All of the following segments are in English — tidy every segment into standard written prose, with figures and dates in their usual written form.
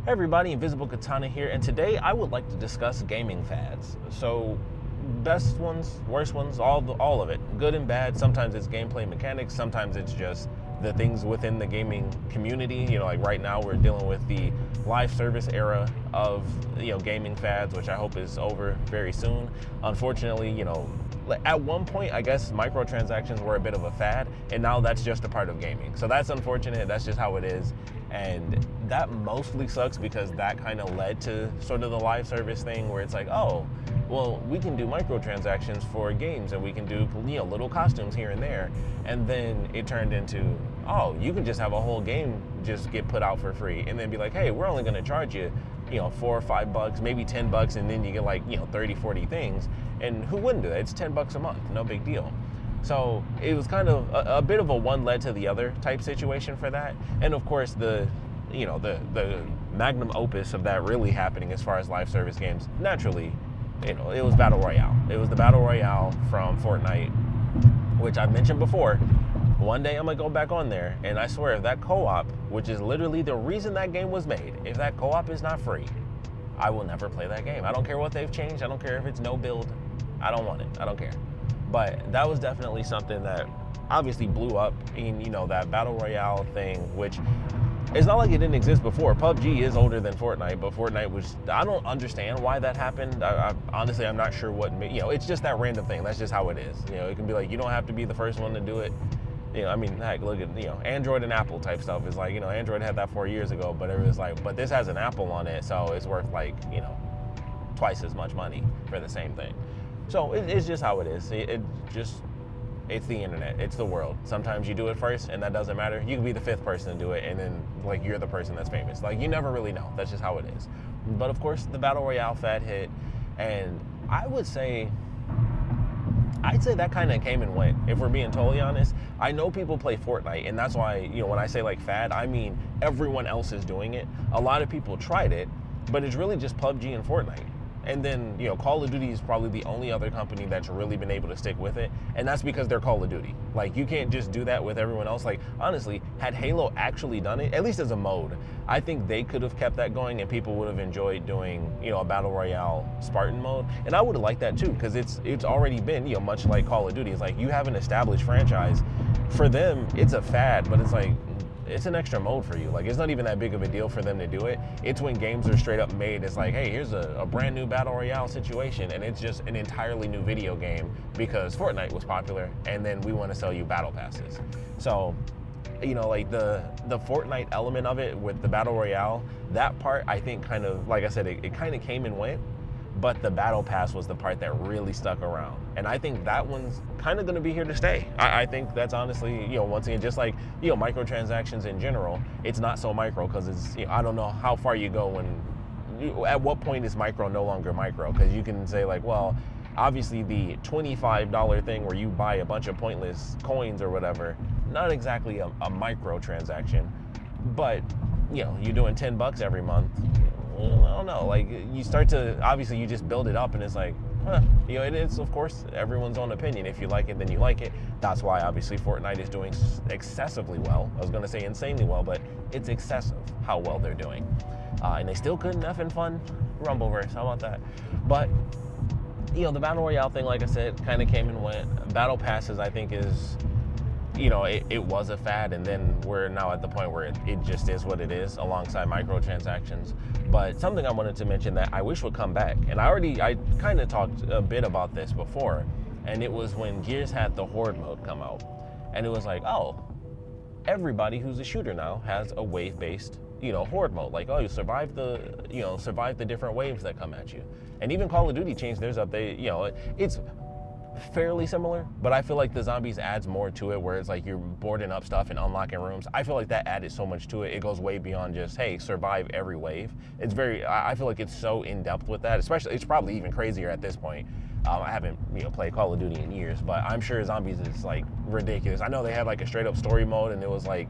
Hey everybody, Invisiblekatana here, and today I would like to discuss gaming fads. So, best ones, worst ones, all of it, good and bad. Sometimes it's gameplay mechanics, sometimes it's just the things within the gaming community. Like right now we're dealing with the live service era of gaming fads, which I hope is over very soon. Unfortunately, at one point I guess microtransactions were a bit of a fad, and now that's just a part of gaming. So that's unfortunate. That's just how it is. And that mostly sucks because that kind of led to sort of the live service thing where it's like, oh, well, we can do microtransactions for games and we can do little costumes here and there. And then it turned into, oh, you can just have a whole game just get put out for free and then be like, hey, we're only going to charge you, $4 or $5, maybe $10, and then you get like 30, 40 things. And who wouldn't do that? It's $10 a month, no big deal. So it was kind of a bit of a one led to the other type situation for that. And of course the magnum opus of that really happening as far as live service games, naturally, it was Battle Royale. It was the Battle Royale from Fortnite, which I've mentioned before. One day I'm gonna go back on there, and I swear if that co-op, which is literally the reason that game was made, if that co-op is not free, I will never play that game. I don't care what they've changed. I don't care if it's no build. I don't want it. I don't care. But that was definitely something that obviously blew up in, that Battle Royale thing, which it's not like it didn't exist before. PUBG is older than Fortnite, but Fortnite was, I don't understand why that happened. Honestly, I'm not sure what, it's just that random thing. That's just how it is. It can be like, you don't have to be the first one to do it. Heck, look at, Android and Apple type stuff is like, Android had that 4 years ago, but it was like, but this has an Apple on it, so it's worth like, twice as much money for the same thing. So it's just how it is. It's the internet. It's the world. Sometimes you do it first, and that doesn't matter. You can be the fifth person to do it, and then like you're the person that's famous. Like you never really know. That's just how it is. But of course, the Battle Royale fad hit, and I'd say that kind of came and went. If we're being totally honest, I know people play Fortnite, and that's why when I say like fad, I mean everyone else is doing it. A lot of people tried it, but it's really just PUBG and Fortnite. And then, Call of Duty is probably the only other company that's really been able to stick with it. And that's because they're Call of Duty. Like, you can't just do that with everyone else. Like, honestly, had Halo actually done it, at least as a mode, I think they could have kept that going and people would have enjoyed doing, a Battle Royale Spartan mode. And I would have liked that too, because it's already been, much like Call of Duty. It's like you have an established franchise. For them, it's a fad, but it's like, it's an extra mode for you. Like, it's not even that big of a deal for them to do it. It's when games are straight up made, it's like, hey, here's a brand new Battle Royale situation, and it's just an entirely new video game because Fortnite was popular, and then we want to sell you battle passes. So, like the Fortnite element of it with the Battle Royale, that part, I think kind of, like I said, it kind of came and went, but the battle pass was the part that really stuck around. And I think that one's kind of going to be here to stay. I think that's honestly, once again, just like, microtransactions in general, it's not so micro because it's, I don't know how far you go when, at what point is micro no longer micro? Because you can say like, well, obviously the $25 thing where you buy a bunch of pointless coins or whatever, not exactly a micro transaction, but, you're doing $10 every month. I don't know, like you start to, obviously you just build it up and it's like, it is, of course, everyone's own opinion. If you like it, then you like it. That's why obviously Fortnite is doing excessively well. I was gonna say insanely well, but it's excessive how well they're doing. And they still couldn't effing fund Rumbleverse, how about that? But, the Battle Royale thing, like I said, kind of came and went. Battle Passes, I think is, it was a fad, and then we're now at the point where it just is what it is alongside microtransactions. But something I wanted to mention that I wish would come back, and I kind of talked a bit about this before, and it was when Gears had the horde mode come out, and it was like, oh, everybody who's a shooter now has a wave-based, horde mode. Like, oh, you survive the different waves that come at you. And even Call of Duty changed theirs up. It's fairly similar, but I feel like the zombies adds more to it, where it's like you're boarding up stuff and unlocking rooms. I feel like that added so much to it. It goes way beyond just, hey, survive every wave. It's I feel like it's so in depth with that, especially, it's probably even crazier at this point. I haven't played Call of Duty in years, but I'm sure zombies is like ridiculous. I know they had like a straight up story mode, and it was like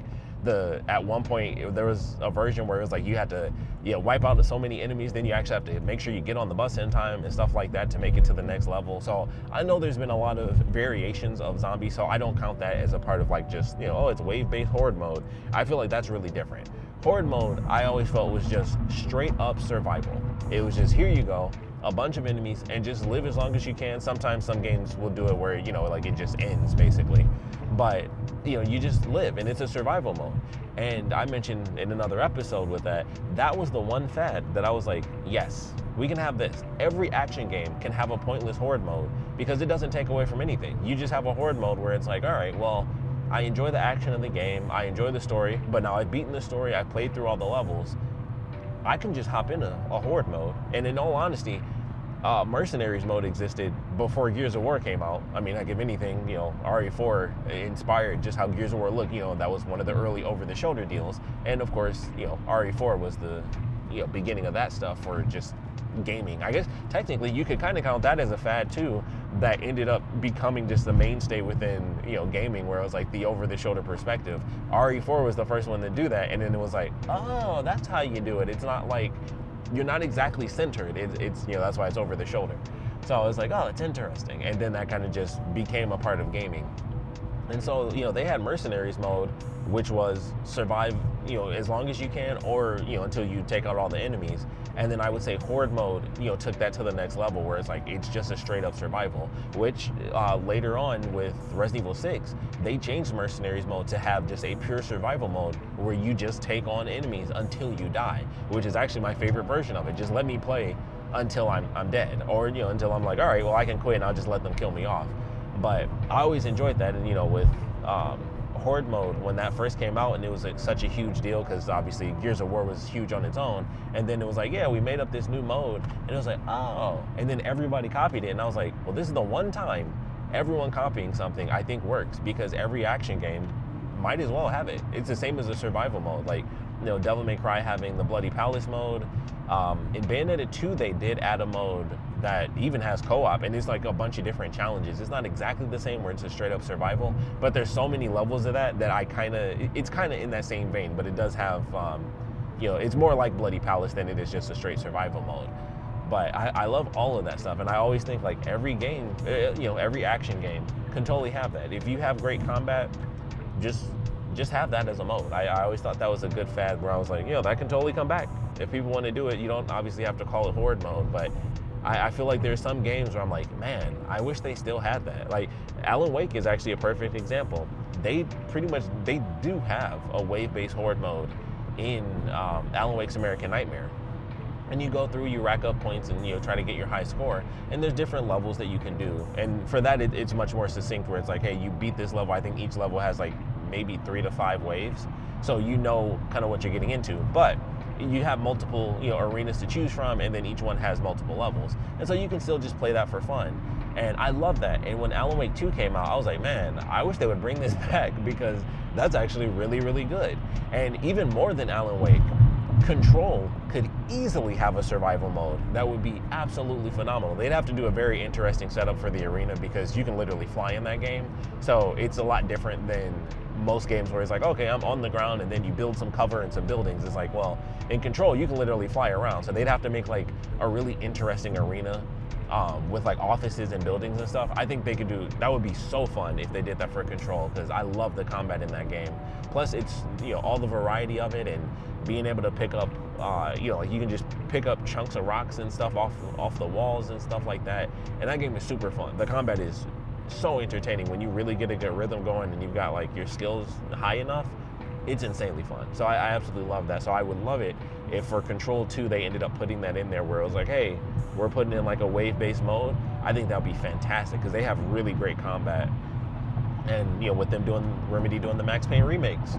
at one point there was a version where it was like you had to wipe out so many enemies, then you actually have to make sure you get on the bus in time and stuff like that to make it to the next level. So I know there's been a lot of variations of zombies, so I don't count that as a part of like just oh, it's wave-based horde mode. I feel like that's really different. Horde mode, I always felt was just straight up survival. It was just, here you go, a bunch of enemies, and just live as long as you can. Sometimes some games will do it where, like it just ends basically. But, you just live, and it's a survival mode. And I mentioned in another episode with that was the one fad that I was like, yes, we can have this. Every action game can have a pointless horde mode because it doesn't take away from anything. You just have a horde mode where it's like, all right, well, I enjoy the action of the game, I enjoy the story, but now I've beaten the story, I've played through all the levels, I can just hop into a horde mode. And in all honesty, Mercenaries mode existed before Gears of War came out. I mean, like if anything, RE4 inspired just how Gears of War looked. That was one of the early over-the-shoulder deals. And of course, RE4 was the beginning of that stuff for just gaming. I guess technically you could kind of count that as a fad too, that ended up becoming just the mainstay within gaming, where it was like the over-the-shoulder perspective. RE4 was the first one to do that, and then it was like, oh, that's how you do it. It's not like you're not exactly centered. It's that's why it's over the shoulder. So I was like, oh, it's interesting. And then that kind of just became a part of gaming. And so, they had Mercenaries mode, which was survive, as long as you can, or, until you take out all the enemies. And then I would say Horde mode, took that to the next level, where it's like, it's just a straight up survival, which later on with Resident Evil 6, they changed Mercenaries mode to have just a pure survival mode where you just take on enemies until you die, which is actually my favorite version of it. Just let me play until I'm dead, or, until I'm like, all right, well, I can quit and I'll just let them kill me off. But I always enjoyed that. And with Horde mode, when that first came out, and it was such a huge deal because obviously Gears of War was huge on its own, and then it was like, yeah, we made up this new mode, and it was like, oh, and then everybody copied it, and I was like, well, this is the one time everyone copying something I think works, because every action game might as well have it. It's the same as a survival mode. Like, Devil May Cry having the Bloody Palace mode. In Bayonetta 2, they did add a mode that even has co-op, and it's like a bunch of different challenges. It's not exactly the same where it's a straight up survival, but there's so many levels of that it's kind of in that same vein, but it does have, it's more like Bloody Palace than it is just a straight survival mode. But I love all of that stuff, and I always think like every game, every action game can totally have that. If you have great combat, just have that as a mode. I always thought that was a good fad, where I was like, that can totally come back. If people want to do it, you don't obviously have to call it horde mode, but I feel like there's some games where I'm like, man, I wish they still had that. Like Alan Wake is actually a perfect example. They do have a wave-based horde mode in Alan Wake's American Nightmare. And you go through, you rack up points, and try to get your high score. And there's different levels that you can do. And for that, it's much more succinct, where it's like, hey, you beat this level. I think each level has like maybe 3 to 5 waves, so kind of what you're getting into. But you have multiple arenas to choose from, and then each one has multiple levels, and so you can still just play that for fun. And I love that. And when Alan Wake 2 came out, I was like, man, I wish they would bring this back, because that's actually really, really good. And even more than Alan Wake, Control could easily have a survival mode that would be absolutely phenomenal. They'd have to do a very interesting setup for the arena, because you can literally fly in that game. So it's a lot different than most games where it's like, okay, I'm on the ground, and then you build some cover and some buildings. It's like, well, in Control, you can literally fly around. So they'd have to make like a really interesting arena with like offices and buildings and stuff. I think they could do, that would be so fun if they did that for Control, because I love the combat in that game. Plus it's, all the variety of it, and being able to pick up, like you can just pick up chunks of rocks and stuff off the walls and stuff like that. And that game is super fun. The combat is so entertaining when you really get a good rhythm going, and you've got like your skills high enough. It's insanely fun. So I absolutely love that. So I would love it if for Control 2 they ended up putting that in there, where it was like, hey, we're putting in like a wave-based mode. I think that would be fantastic, because they have really great combat. And with them Remedy doing the Max Payne remakes,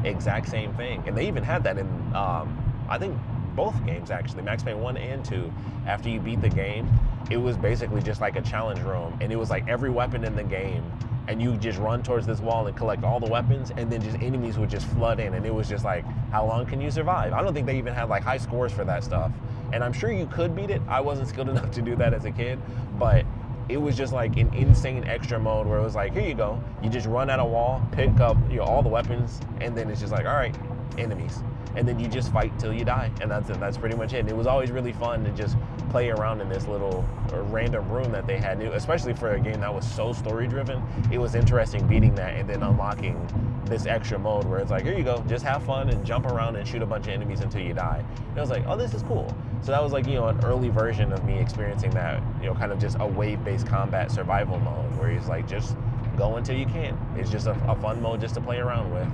exact same thing. And they even had that in I think both games actually, Max Payne 1 and 2. After you beat the game, it was basically just like a challenge room, and it was like every weapon in the game, and you just run towards this wall and collect all the weapons, and then just enemies would just flood in, and it was just like, how long can you survive? I don't think they even had like high scores for that stuff, and I'm sure you could beat it. I wasn't skilled enough to do that as a kid, but it was just like an insane extra mode where it was like, here you go, you just run at a wall, pick up all the weapons, and then it's just like, all right, enemies. and then you just fight till you die, and that's pretty much it. And it was always really fun to just play around in this little random room that they had, especially for a game that was so story driven. It was interesting beating that and then unlocking this extra mode where it's like, here you go, just have fun and jump around and shoot a bunch of enemies until you die. And I was like, oh, this is cool. So that was like, an early version of me experiencing that, kind of just a wave-based combat survival mode where it's like, just go until you can. It's just a fun mode just to play around with.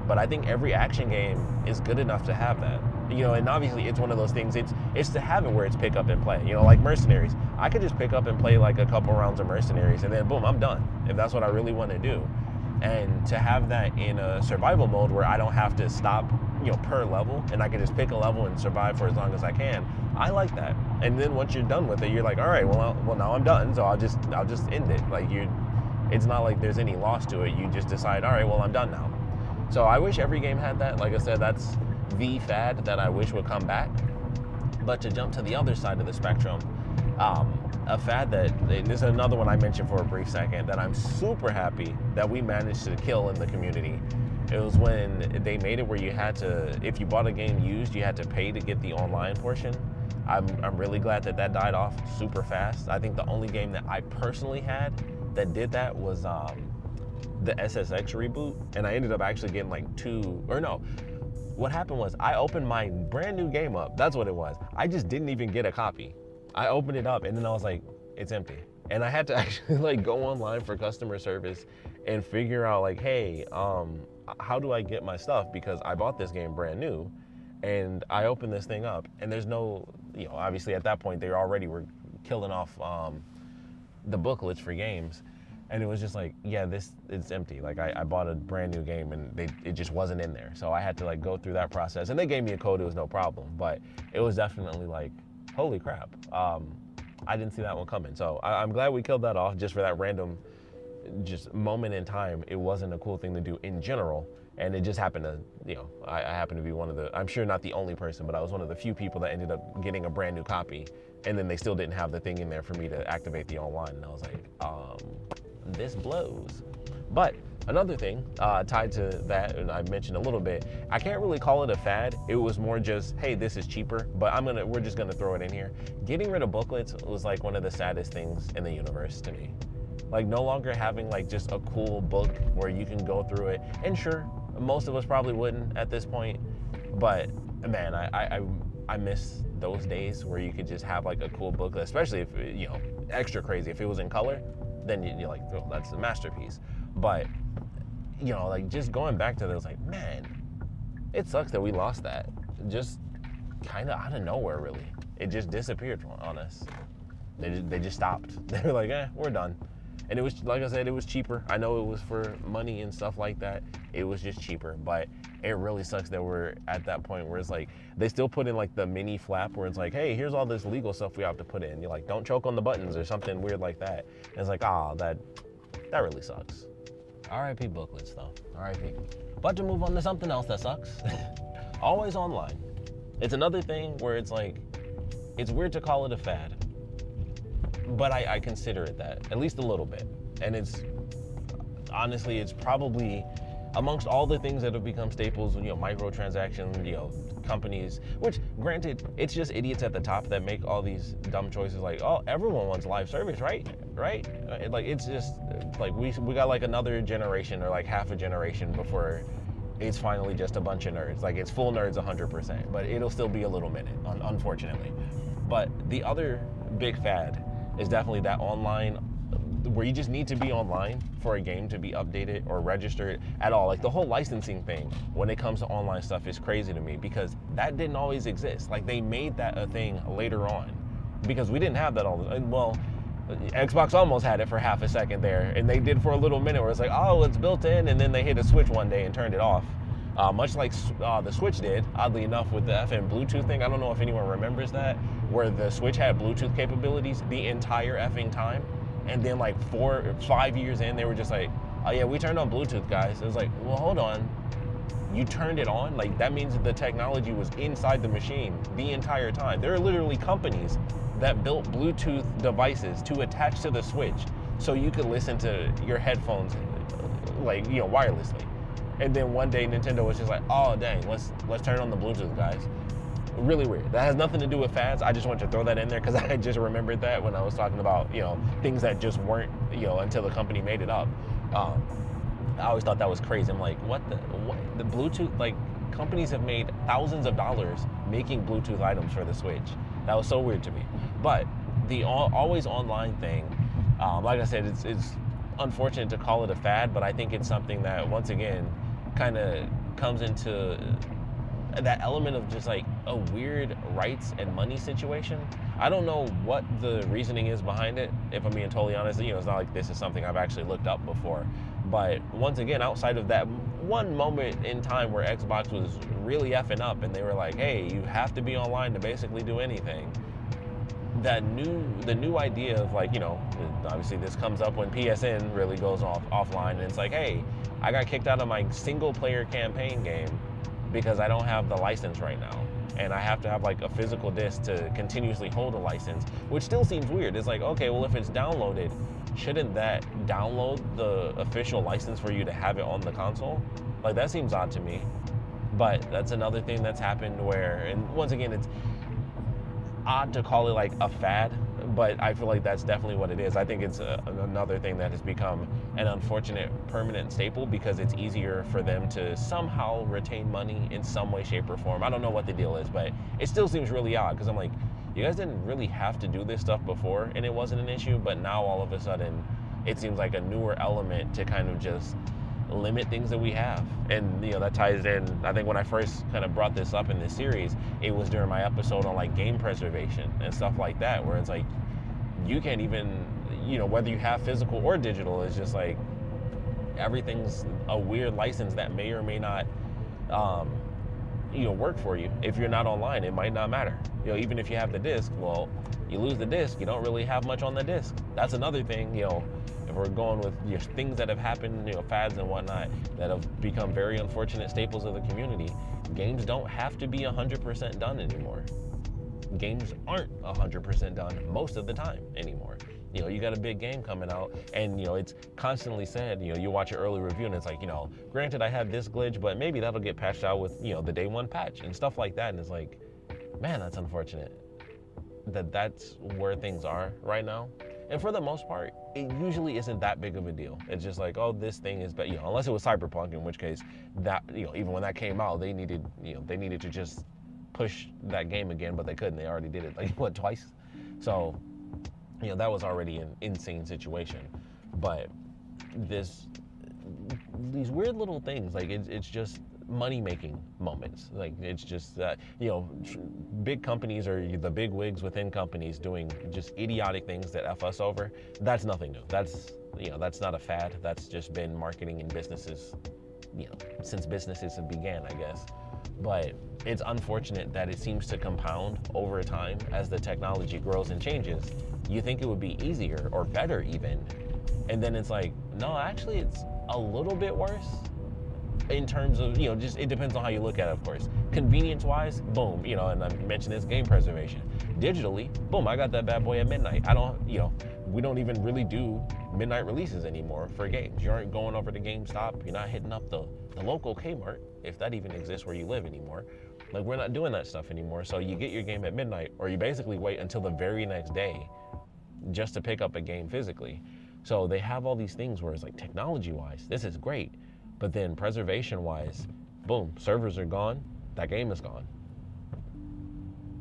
But I think every action game is good enough to have that. And obviously it's one of those things, it's to have it where it's pick up and play. Like Mercenaries. I could just pick up and play like a couple rounds of Mercenaries and then boom, I'm done, if that's what I really want to do. And to have that in a survival mode where I don't have to stop, per level, and I can just pick a level and survive for as long as I can, I like that. And then once you're done with it, you're like, all right, well now I'm done, so I'll just end it. Like it's not like there's any loss to it. You just decide, all right, well I'm done now. So I wish every game had that. Like I said, that's the fad that I wish would come back. But to jump to the other side of the spectrum, a fad this is another one I mentioned for a brief second that I'm super happy that we managed to kill in the community. It was when they made it where you had to, if you bought a game used, you had to pay to get the online portion. I'm really glad that died off super fast. I think the only game that I personally had that did that was the SSX reboot, and I ended up actually getting like what happened was I opened my brand new game up. That's what it was. I just didn't even get a copy. I opened it up and then I was like, it's empty. And I had to actually like go online for customer service and figure out like, hey, how do I get my stuff? Because I bought this game brand new and I opened this thing up and there's no, obviously at that point they already were killing off the booklets for games. And it was just like, yeah, it's empty. Like I bought a brand new game and it just wasn't in there. So I had to like go through that process and they gave me a code, it was no problem. But it was definitely like, holy crap. I didn't see that one coming. So I'm glad we killed that off just for that random just moment in time. It wasn't a cool thing to do in general. And it just happened to, I happened to be one of the, I'm sure not the only person, but I was one of the few people that ended up getting a brand new copy. And then they still didn't have the thing in there for me to activate the online. And I was like, this blows. But another thing tied to that, and I mentioned a little bit, I can't really call it a fad. It was more just, hey, this is cheaper, but we're just gonna throw it in here. Getting rid of booklets was like one of the saddest things in the universe to me. Like no longer having like just a cool book where you can go through it. And sure, most of us probably wouldn't at this point, but man, I miss those days where you could just have like a cool booklet, especially if, extra crazy. If it was in color, then you're like, oh, that's a masterpiece. But, like just going back to those, like, man, it sucks that we lost that. Just kind of out of nowhere, really. It just disappeared on us. They just stopped. They were like, we're done. And it was, like I said, it was cheaper. I know it was for money and stuff like that. It was just cheaper, but it really sucks that we're at that point where it's like, they still put in like the mini flap where it's like, hey, here's all this legal stuff we have to put in. You're like, don't choke on the buttons or something weird like that. And it's like, that really sucks. RIP booklets though, RIP. But to move on to something else that sucks, always online. It's another thing where it's like, it's weird to call it a fad, but I consider it that, at least a little bit. And it's, honestly, it's probably, amongst all the things that have become staples, microtransactions, companies, which granted, it's just idiots at the top that make all these dumb choices like, oh, everyone wants live service, right? Like, it's just, like, we got like another generation or like half a generation before it's finally just a bunch of nerds. Like, it's full nerds 100%, but it'll still be a little minute, unfortunately. But the other big fad is definitely that online, where you just need to be online for a game to be updated or registered at all. Like the whole licensing thing when it comes to online stuff is crazy to me because that didn't always exist. Like they made that a thing later on because we didn't have that all the time. Well, Xbox almost had it for half a second there and they did for a little minute where it's like, oh, it's built in, and then they hit a switch one day and turned it off. Much like the Switch did, oddly enough, with the effing Bluetooth thing. I don't know if anyone remembers that, where the Switch had Bluetooth capabilities the entire effing time. And then like 4 or 5 years in, they were just like, oh yeah, we turned on Bluetooth, guys. It was like, well, hold on. You turned it on? Like that means that the technology was inside the machine the entire time. There are literally companies that built Bluetooth devices to attach to the Switch so you could listen to your headphones like, wirelessly. And then one day Nintendo was just like, oh dang, let's turn on the Bluetooth, guys. Really weird. That has nothing to do with fads. I just wanted to throw that in there because I just remembered that when I was talking about, things that just weren't, until the company made it up. I always thought that was crazy. I'm like, what the Bluetooth, like, companies have made thousands of dollars making Bluetooth items for the Switch. That was so weird to me. But the always online thing, like I said, it's unfortunate to call it a fad, but I think it's something that, once again, kind of comes into that element of just like a weird rights and money situation. I don't know what the reasoning is behind it, if I'm being totally honest. It's not like this is something I've actually looked up before. But once again, outside of that one moment in time where Xbox was really effing up and they were like, hey, you have to be online to basically do anything. The new idea of, like, obviously this comes up when PSN really goes offline, and it's like, hey, I got kicked out of my single player campaign game because I don't have the license right now, and I have to have like a physical disc to continuously hold a license, which still seems weird. It's like, okay, well, if it's downloaded, shouldn't that download the official license for you to have it on the console? Like, that seems odd to me. But that's another thing that's happened where, and once again, it's odd to call it like a fad, but I feel like that's definitely what it is. I think it's another thing that has become an unfortunate permanent staple because it's easier for them to somehow retain money in some way, shape, or form. I don't know what the deal is, but it still seems really odd because I'm like, you guys didn't really have to do this stuff before and it wasn't an issue, but now all of a sudden it seems like a newer element to kind of just limit things that we have. And that ties in, I think when I first kind of brought this up in this series, it was during my episode on like game preservation and stuff like that, where it's like you can't even, whether you have physical or digital, it's just like everything's a weird license that may or may not work for you. If you're not online, it might not matter. Even if you have the disc, well, you lose the disc, you don't really have much on the disc. That's another thing. If we're going with things that have happened, fads and whatnot, that have become very unfortunate staples of the community, games don't have to be 100% done anymore. Games aren't 100% done most of the time anymore. You got a big game coming out, and it's constantly said, you watch an early review and it's like, granted I had this glitch, but maybe that'll get patched out with, the day one patch and stuff like that. And it's like, man, that's unfortunate that's where things are right now. And for the most part, it usually isn't that big of a deal. It's just like, oh, this thing is bad, unless it was Cyberpunk, in which case that, even when that came out, they needed to just push that game again, but they couldn't. They already did it like twice. So, that was already an insane situation. But these weird little things, like it's just money-making moments. Like, it's just big companies or the big wigs within companies doing just idiotic things that F us over. That's nothing new. That's not a fad. That's just been marketing in businesses, since businesses have began, I guess. But it's unfortunate that it seems to compound over time as the technology grows and changes. You think it would be easier or better even, and then it's like, no, actually it's a little bit worse in terms of, just, it depends on how you look at it, of course. Convenience-wise, boom, and I mentioned this, game preservation. Digitally, boom, I got that bad boy at midnight. We don't even really do midnight releases anymore for games. You aren't going over to GameStop. You're not hitting up the local Kmart, if that even exists where you live anymore. Like, we're not doing that stuff anymore. So you get your game at midnight, or you basically wait until the very next day just to pick up a game physically. So they have all these things where it's like, technology-wise, this is great. But then preservation-wise, boom, servers are gone, that game is gone.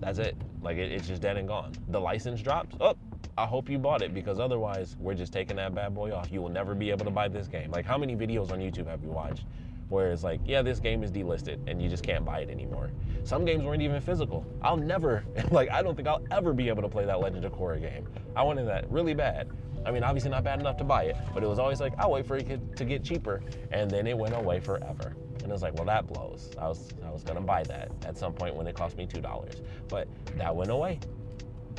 That's it. Like, it's just dead and gone. The license drops, I hope you bought it, because otherwise we're just taking that bad boy off. You will never be able to buy this game. Like, how many videos on YouTube have you watched where it's like, yeah, this game is delisted and you just can't buy it anymore? Some games weren't even physical. I'll never, I don't think I'll ever be able to play that Legend of Korra game. I wanted that really bad. I mean, obviously not bad enough to buy it, but it was always like, I'll wait for it to get cheaper. And then it went away forever. And it was like, well, that blows. I was gonna buy that at some point when it cost me $2, but that went away.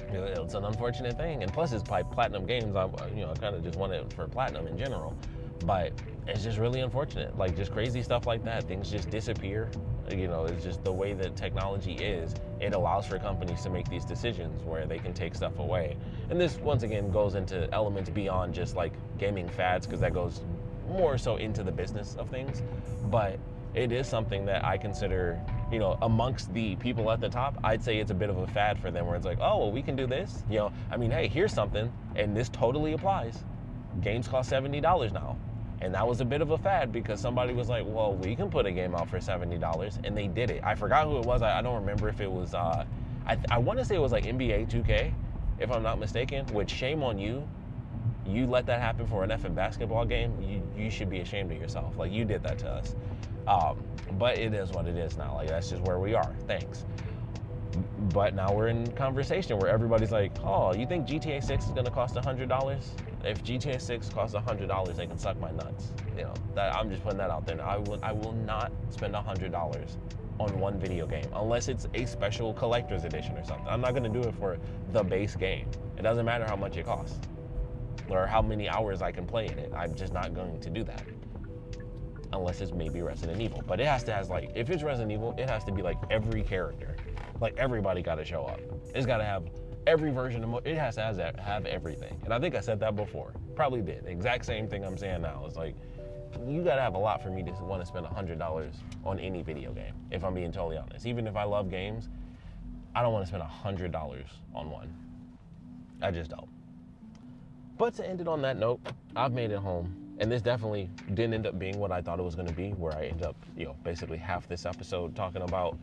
It's an unfortunate thing, and plus it's by Platinum Games. I kind of just want it for Platinum in general, but it's just really unfortunate. Like, just crazy stuff like that. Things just disappear. It's just the way that technology is. It allows for companies to make these decisions where they can take stuff away. And this, once again, goes into elements beyond just like gaming fads, because that goes more so into the business of things, but it is something that I consider, you know, amongst the people at the top, I'd say it's a bit of a fad for them where it's like, oh, well, we can do this. You know, I mean, hey, here's something, and this totally applies. Games cost $70 now. And that was a bit of a fad because somebody was like, well, we can put a game out for $70, and they did it. I forgot who it was. I don't remember if it was, I want to say it was like NBA 2K, if I'm not mistaken, which shame on you. You let that happen for an effing basketball game, you should be ashamed of yourself. Like, you did that to us. But it is what it is now. Like, that's just where we are. Thanks. But now we're in conversation where everybody's like, oh, you think GTA 6 is going to cost $100? If GTA 6 costs $100, they can suck my nuts. You know, that, I'm just putting that out there. I will not spend $100 on one video game unless it's a special collector's edition or something. I'm not going to do it for the base game. It doesn't matter how much it costs or how many hours I can play in it. I'm just not going to do that. Unless it's maybe Resident Evil. But it has to have, like, if it's Resident Evil, it has to be like every character. Like, everybody got to show up. It's got to have every version of it has to have everything. And I think I said that before. Probably did. Exact same thing I'm saying now. It's like, you got to have a lot for me to want to spend $100 on any video game, if I'm being totally honest. Even if I love games, I don't want to spend $100 on one. I just don't. But to end it on that note, I've made it home. And this definitely didn't end up being what I thought it was going to be, where I end up, you know, basically half this episode talking about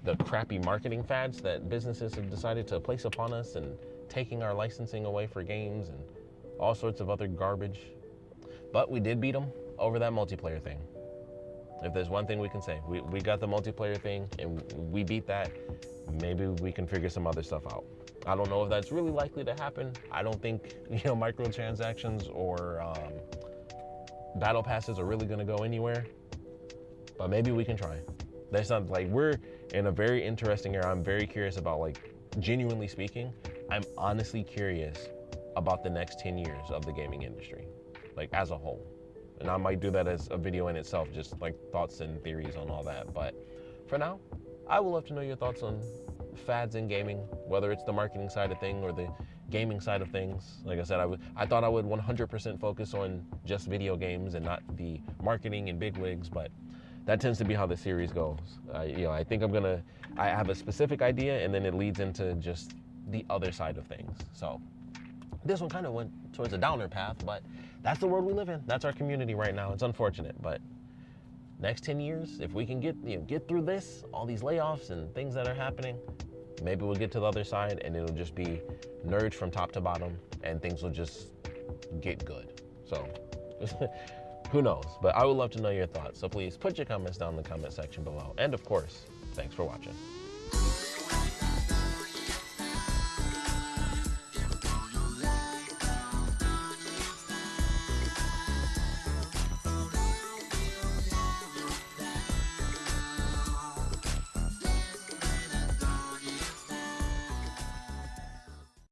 the crappy marketing fads that businesses have decided to place upon us and taking our licensing away for games and all sorts of other garbage. But we did beat them over that multiplayer thing. If there's one thing we can say, we got the multiplayer thing and we beat that. Maybe we can figure some other stuff out. I don't know if that's really likely to happen. I don't think, you know, microtransactions or battle passes are really going to go anywhere, but maybe we can try. There's something, like, we're in a very interesting era. I'm very curious about, like, genuinely speaking, I'm honestly curious about the next 10 years of the gaming industry, like, as a whole. And I might do that as a video in itself, just like thoughts and theories on all that. But for now, I would love to know your thoughts on fads in gaming, whether it's the marketing side of things or the gaming side of things. Like I said, I thought I would 100% focus on just video games and not the marketing and bigwigs, but that tends to be how the series goes. You know, I think I have a specific idea and then it leads into just the other side of things. So this one kind of went towards a downer path, but that's the world we live in. That's our community right now. It's unfortunate, but next 10 years, if we can get through this, all these layoffs and things that are happening, maybe we'll get to the other side and it'll just be nerds from top to bottom and things will just get good. So who knows? But I would love to know your thoughts. So please put your comments down in the comment section below. And of course, thanks for watching.